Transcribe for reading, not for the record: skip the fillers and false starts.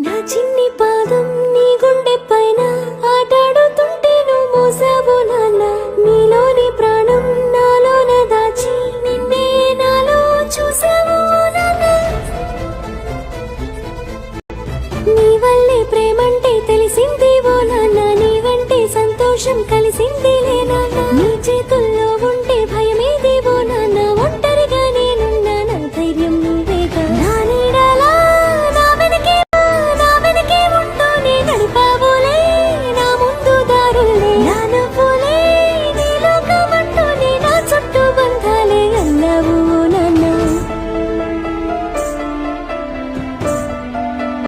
నా చిన్ని పాదం నీ గుండె పైన ఆటాడుతుంటే నువ్వు మోసావు నాన్న. నీలోని ప్రాణం నాలోన దాచి నిన్నే నాలో చూసావు నాన్న. నీ వల్లే ప్రేమంటే తెలిసింది ఓ నాన్న, నీ వంటే సంతోషం కలిసింది